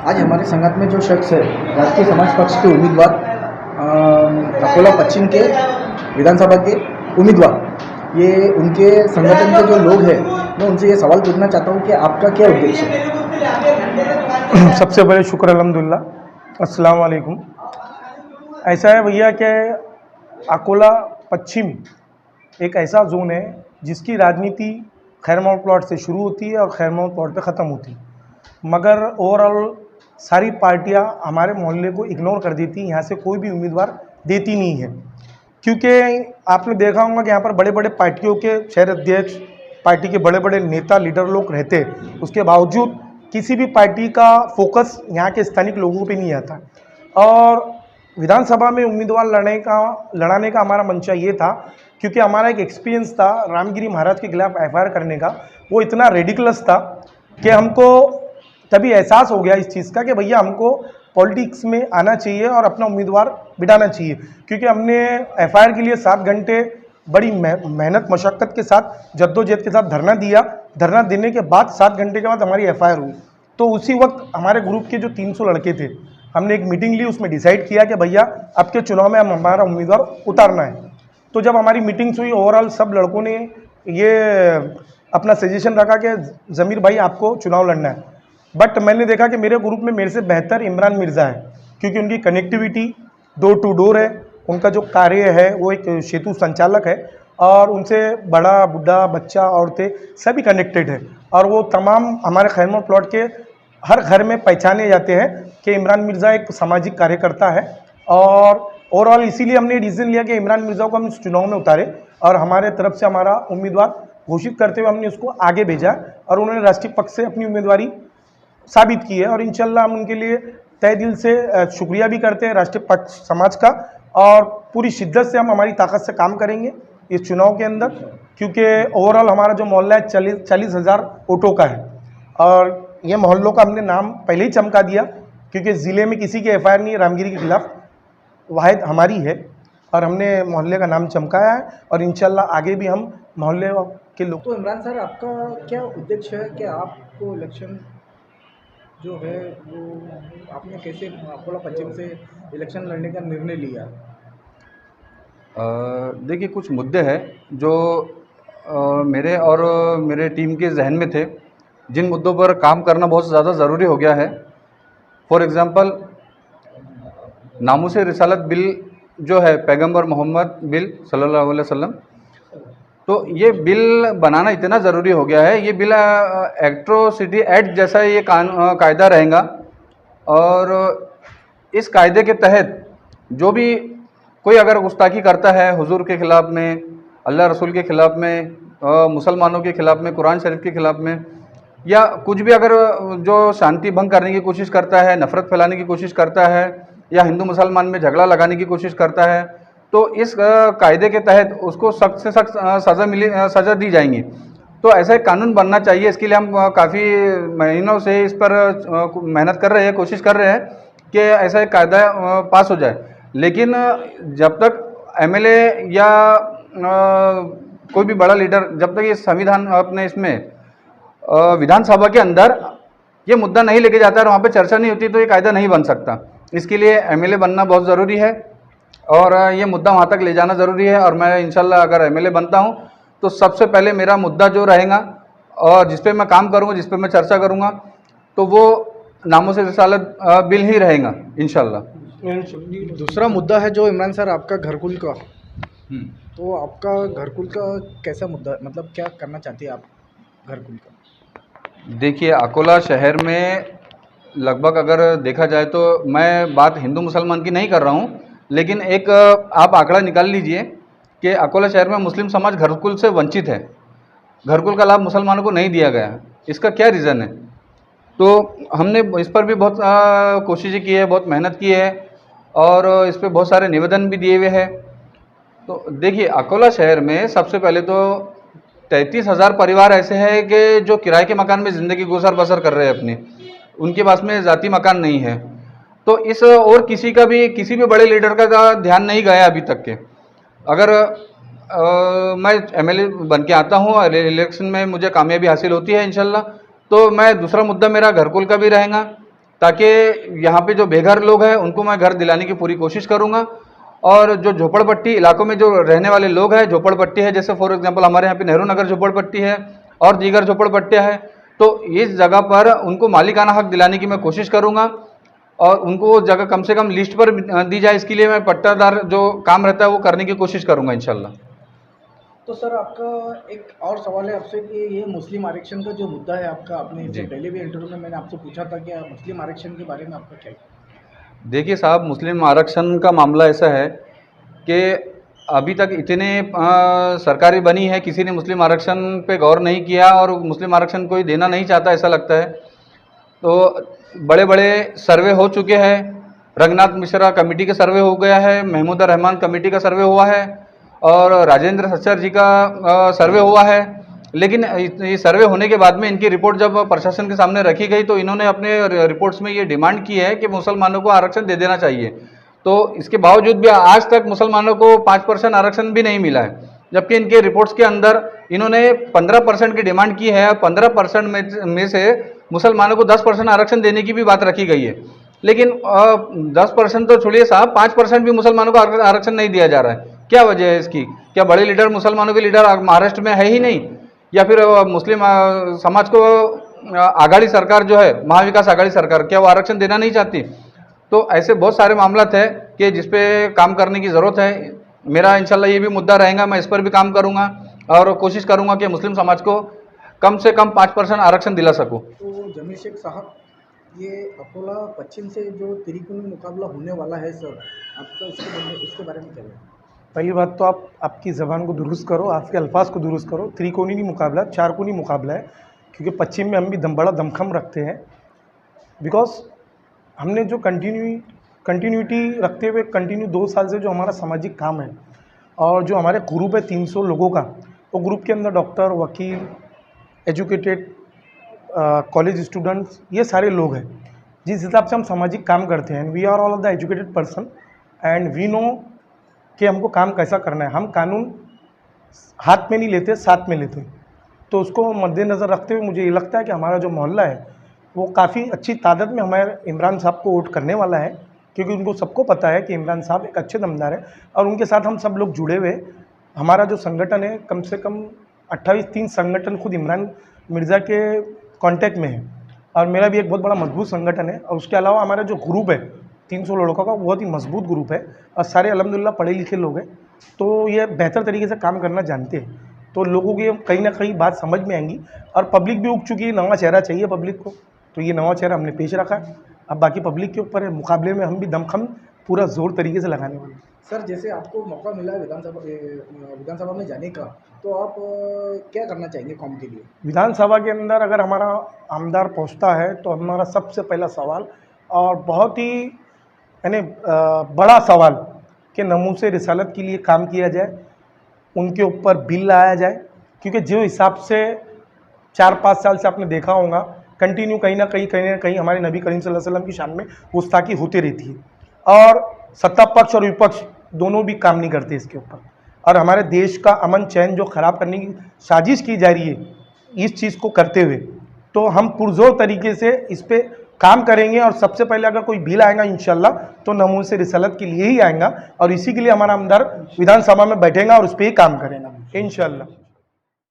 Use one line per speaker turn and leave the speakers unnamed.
आज हमारे संगत में जो शख्स है राष्ट्रीय समाज पक्ष के उम्मीदवार अकोला पश्चिम के विधानसभा के उम्मीदवार, ये उनके संगठन के जो लोग हैं, मैं उनसे ये सवाल पूछना चाहता हूँ कि आपका क्या उद्देश्य है।
सबसे पहले शुक्र अल्हम्दुलिल्लाह, अस्सलाम वालेकुम। ऐसा है भैया कि अकोला पश्चिम एक ऐसा जोन है जिसकी राजनीति खैरमौल प्लॉट से शुरू होती है और खैरमौल प्लॉट पे ख़त्म होती है, मगर ओवरऑल सारी पार्टियां हमारे मोहल्ले को इग्नोर कर देती हैं। यहाँ से कोई भी उम्मीदवार देती नहीं है, क्योंकि आपने देखा होगा कि यहाँ पर बड़े बड़े पार्टियों के शहर अध्यक्ष, पार्टी के बड़े बड़े नेता लीडर लोग रहते हैं, उसके बावजूद किसी भी पार्टी का फोकस यहाँ के स्थानिक लोगों पे नहीं आता। और विधानसभा में उम्मीदवार लड़ाने का हमारा मंशा ये था, क्योंकि हमारा एक एक्सपीरियंस था रामगिरी महाराज के खिलाफ एफआईआर करने का। वो इतना रेडिकुलस था कि हमको तभी एहसास हो गया इस चीज़ का कि भैया हमको पॉलिटिक्स में आना चाहिए और अपना उम्मीदवार बिठाना चाहिए, क्योंकि हमने एफआईआर के लिए 7 घंटे बड़ी मेहनत मशक्क़त के साथ जद्दोजहद के साथ धरना दिया। धरना देने के बाद 7 घंटे के बाद हमारी एफआईआर हुई। तो उसी वक्त हमारे ग्रुप के जो 300 लड़के थे, हमने एक मीटिंग ली, उसमें डिसाइड किया कि भैया अब के चुनाव में हम हमारा उम्मीदवार उतारना है। तो जब हमारी मीटिंग्स हुई, ओवरऑल सब लड़कों ने ये अपना सजेशन रखा कि ज़मीर भाई आपको चुनाव लड़ना है। बट मैंने देखा कि मेरे ग्रुप में मेरे से बेहतर इमरान मिर्ज़ा है, क्योंकि उनकी कनेक्टिविटी डोर टू डोर है, उनका जो कार्य है वो एक सेतु संचालक है, और उनसे बड़ा बूढ़ा बच्चा औरतें सभी कनेक्टेड है, और वो तमाम हमारे खैरमौल प्लॉट के हर घर में पहचाने जाते हैं कि इमरान मिर्ज़ा एक सामाजिक कार्यकर्ता है। और ओवरऑल इसीलिए हमने डिसीजन लिया कि इमरान मिर्ज़ा को हम इस चुनाव में उतारें, और हमारे तरफ से हमारा उम्मीदवार घोषित करते हुए हमने उसको आगे भेजा, और उन्होंने राष्ट्रीय पक्ष से अपनी उम्मीदवारी साबित की है। और इंशाल्लाह हम उनके लिए तहे दिल से शुक्रिया भी करते हैं राष्ट्रीय पक्ष समाज का, और पूरी शिद्दत से हम हमारी ताकत से काम करेंगे इस चुनाव के अंदर, क्योंकि ओवरऑल हमारा जो मोहल्ला है 40,000 वोटों का है, और ये मोहल्लों का हमने नाम पहले ही चमका दिया, क्योंकि ज़िले में किसी की एफआईआर नहीं है रामगिरी के खिलाफ, वाहिद हमारी है, और हमने मोहल्ले का नाम चमकाया है, और इंशाल्लाह आगे भी हम मोहल्ले के लोग।
तो इमरान सर, आपका क्या उद्देश्य है कि आपको इलेक्शन जो है वो आपने कैसे अकोला पश्चिम से इलेक्शन लड़ने का निर्णय लिया?
देखिए, कुछ मुद्दे हैं जो मेरे और मेरे टीम के जहन में थे, जिन मुद्दों पर काम करना बहुत ज़्यादा ज़रूरी हो गया है। फॉर एग्ज़ाम्पल, नामूस रिसालत बिल जो है, पैगंबर मोहम्मद बिल सल्लल्लाहु अलैहि वसल्लम, तो ये बिल बनाना इतना ज़रूरी हो गया है। ये बिल एट्रोसिटी एक्ट जैसा ये कायदा रहेगा, और इस कायदे के तहत जो भी कोई अगर गुस्ताखी करता है हुजूर के ख़िलाफ़ में, अल्लाह रसूल के ख़िलाफ़ में, मुसलमानों के ख़िलाफ़ में, कुरान शरीफ के ख़िलाफ़ में, या कुछ भी अगर जो शांति भंग करने की कोशिश करता है, नफ़रत फैलाने की कोशिश करता है, या हिंदू मुसलमान में झगड़ा लगाने की कोशिश करता है, तो इस कायदे के तहत उसको सख्त से सख्त सज़ा दी जाएंगी। तो ऐसा एक कानून बनना चाहिए। इसके लिए हम काफ़ी महीनों से इस पर मेहनत कर रहे हैं, कोशिश कर रहे हैं कि ऐसा एक कायदा पास हो जाए। लेकिन जब तक एमएलए या कोई भी बड़ा लीडर, जब तक ये संविधान अपने इसमें विधानसभा के अंदर ये मुद्दा नहीं लेके जाता है और वहाँ पे चर्चा नहीं होती, तो ये कायदा नहीं बन सकता। इसके लिए एमएलए बनना बहुत ज़रूरी है, और ये मुद्दा वहाँ तक ले जाना ज़रूरी है। और मैं इंशाल्लाह अगर एमएलए बनता हूँ तो सबसे पहले मेरा मुद्दा जो रहेगा और जिस पे मैं काम करूँगा, जिस पे मैं चर्चा करूँगा, तो वो नामूस रिसालत बिल ही रहेगा इंशाल्लाह।
दूसरा मुद्दा है जो इमरान सर आपका घरकुल का, तो आपका घरकुल का कैसा मुद्दा, मतलब क्या करना चाहते हैं आप घरकुल का?
देखिए, अकोला शहर में लगभग अगर देखा जाए तो मैं बात हिंदू मुसलमान की नहीं कर रहा हूँ, लेकिन एक आप आंकड़ा निकाल लीजिए कि अकोला शहर में मुस्लिम समाज घरकुल से वंचित है। घरकुल का लाभ मुसलमानों को नहीं दिया गया। इसका क्या रीज़न है? तो हमने इस पर भी बहुत कोशिशें की है, बहुत मेहनत की है, और इस पर बहुत सारे निवेदन भी दिए हुए हैं। तो देखिए, अकोला शहर में सबसे पहले तो 33,000 परिवार ऐसे हैं कि जो किराए के मकान में ज़िंदगी गुजर बसर कर रहे हैं अपनी, उनके पास में ज़ाती मकान नहीं है। तो इस और किसी भी बड़े लीडर का ध्यान नहीं गया अभी तक के। अगर मैं एमएलए बन के आता हूँ और इलेक्शन में मुझे कामयाबी हासिल होती है इंशाल्लाह, तो मैं दूसरा मुद्दा मेरा घरकुल का भी रहेगा, ताकि यहाँ पे जो बेघर लोग हैं उनको मैं घर दिलाने की पूरी कोशिश करूँगा। और जो झोपड़पट्टी इलाकों में जो रहने वाले लोग हैं, झोपड़पट्टी है, जैसे फॉर एग्जांपल हमारे यहाँ पे नेहरू नगर झोपड़पट्टी है और दीगर झोपड़पट्टियाँ हैं, तो इस जगह पर उनको मालिकाना हक दिलाने की मैं कोशिश करूँगा और उनको वो जगह कम से कम लिस्ट पर दी जाए। इसके लिए मैं पट्टादार जो काम रहता है वो करने की कोशिश करूँगा इंशाल्लाह।
तो सर आपका एक और सवाल है आपसे कि ये मुस्लिम आरक्षण का जो मुद्दा है आपका, आपने इससे
जी।
पहले भी इंटरव्यू में मैंने आपसे पूछा था कि मुस्लिम आरक्षण के बारे में आपका क्या है?
देखिए साहब, मुस्लिम आरक्षण का मामला ऐसा है कि अभी तक इतने सरकारें बनी है, किसी ने मुस्लिम आरक्षण पे गौर नहीं किया और मुस्लिम आरक्षण कोई देना नहीं चाहता ऐसा लगता है। तो बड़े बड़े सर्वे हो चुके हैं, रंगनाथ मिश्रा कमेटी का सर्वे हो गया है, महमूद रहमान कमेटी का सर्वे हुआ है और राजेंद्र सच्चर जी का सर्वे हुआ है। लेकिन ये सर्वे होने के बाद में इनकी रिपोर्ट जब प्रशासन के सामने रखी गई तो इन्होंने अपने रिपोर्ट्स में ये डिमांड की है कि मुसलमानों को आरक्षण दे देना चाहिए। तो इसके बावजूद भी आज तक मुसलमानों को 5% आरक्षण भी नहीं मिला है, जबकि इनके रिपोर्ट्स के अंदर इन्होंने 15% की डिमांड की है। 15% में से मुसलमानों को 10% आरक्षण देने की भी बात रखी गई है। लेकिन 10% तो छोड़िए साहब, 5% भी मुसलमानों को आरक्षण नहीं दिया जा रहा है। क्या वजह है इसकी? क्या बड़े लीडर, मुसलमानों के लीडर महाराष्ट्र में है ही नहीं, या फिर मुस्लिम समाज को आघाड़ी सरकार जो है, महाविकास आघाड़ी सरकार, क्या वो आरक्षण देना नहीं चाहती? तो ऐसे बहुत सारे मामलात है कि जिस पे काम करने की ज़रूरत है। मेरा इंशाल्लाह ये भी मुद्दा रहेगा, मैं इस पर भी काम करूँगा और कोशिश करूँगा कि मुस्लिम समाज को कम से कम 5% आरक्षण दिला सकूँ।
तो जमीर शेख साहब, ये अकोला पश्चिम से जो त्रिकोणीय मुकाबला होने वाला है सर, आपका इसके बारे में क्या है?
पहली बात तो आप आपकी ज़बान को दुरुस्त करो, आपके अल्फाज को दुरुस्त करो। त्रिकोणी नहीं मुकाबला, चारकोनी मुकाबला है, क्योंकि पश्चिम में हम भी बड़ा दमखम रखते हैं। बिकॉज हमने जो कंटिन्यूटी रखते हुए कंटिन्यू 2 साल से जो हमारा सामाजिक काम है और जो हमारे ग्रुप है 300 लोगों का, वो ग्रुप के अंदर डॉक्टर, वकील, एजुकेटेड, कॉलेज स्टूडेंट्स, ये सारे लोग हैं। जिस हिसाब से हम सामाजिक काम करते हैं, we are all of the educated person and we know कि हमको काम कैसा करना है। हम कानून हाथ में नहीं लेते, साथ में लेते हैं। तो उसको मद्देनज़र रखते हुए मुझे ये लगता है कि हमारा जो मोहल्ला है वो काफ़ी अच्छी तादाद में हमारे इमरान साहब को वोट करने वाला है, क्योंकि उनको सबको पता है कि इमरान साहब एक अच्छे दमदार है और उनके साथ हम सब लोग जुड़े हुए। हमारा जो संगठन है, कम से कम 28-30 संगठन खुद इमरान मिर्ज़ा के कांटेक्ट में है और मेरा भी एक बहुत बड़ा मजबूत संगठन है। और उसके अलावा हमारा जो ग्रुप है 300 लड़कों का, बहुत ही मजबूत ग्रुप है और सारे अल्हम्दुलिल्लाह पढ़े लिखे लोग हैं। तो ये बेहतर तरीके से काम करना जानते हैं, तो लोगों की कहीं ना कहीं बात समझ में आएंगी और पब्लिक भी उग चुकी है। नवा चेहरा चाहिए पब्लिक को, तो ये नवा चेहरा हमने पेश रखा है। अब बाकी पब्लिक के ऊपर है, मुकाबले में हम भी दमखम पूरा जोर तरीके से लगाने वाले हैं।
सर, जैसे आपको मौका मिला है विधानसभा में जाने का, तो आप क्या करना चाहेंगे कौम के लिए?
विधानसभा के अंदर अगर हमारा आमदार पहुंचता है तो हमारा सबसे पहला सवाल, और बहुत ही यानी बड़ा सवाल, कि नमूसे रिसालत के लिए काम किया जाए, उनके ऊपर बिल लाया जाए। क्योंकि जो हिसाब से 4-5 साल से आपने देखा होगा, कंटिन्यू कहीं ना कहीं हमारे नबी करीम सल्लल्लाहु अलैहि वसल्लम की शान में गुस्ताखी होती रहती है और सत्ता पक्ष और विपक्ष दोनों भी काम नहीं करते इसके ऊपर। और हमारे देश का अमन चैन जो ख़राब करने की साजिश की जा रही है इस चीज़ को करते हुए, तो हम पुरजोर तरीके से इस पर काम करेंगे। और सबसे पहले अगर कोई बिल आएगा इंशाल्लाह तो नमूसे रिसालत के लिए ही आएगा और इसी के लिए हमारा आमदार विधानसभा में बैठेगा और उस पर ही काम करेगा इंशाल्लाह।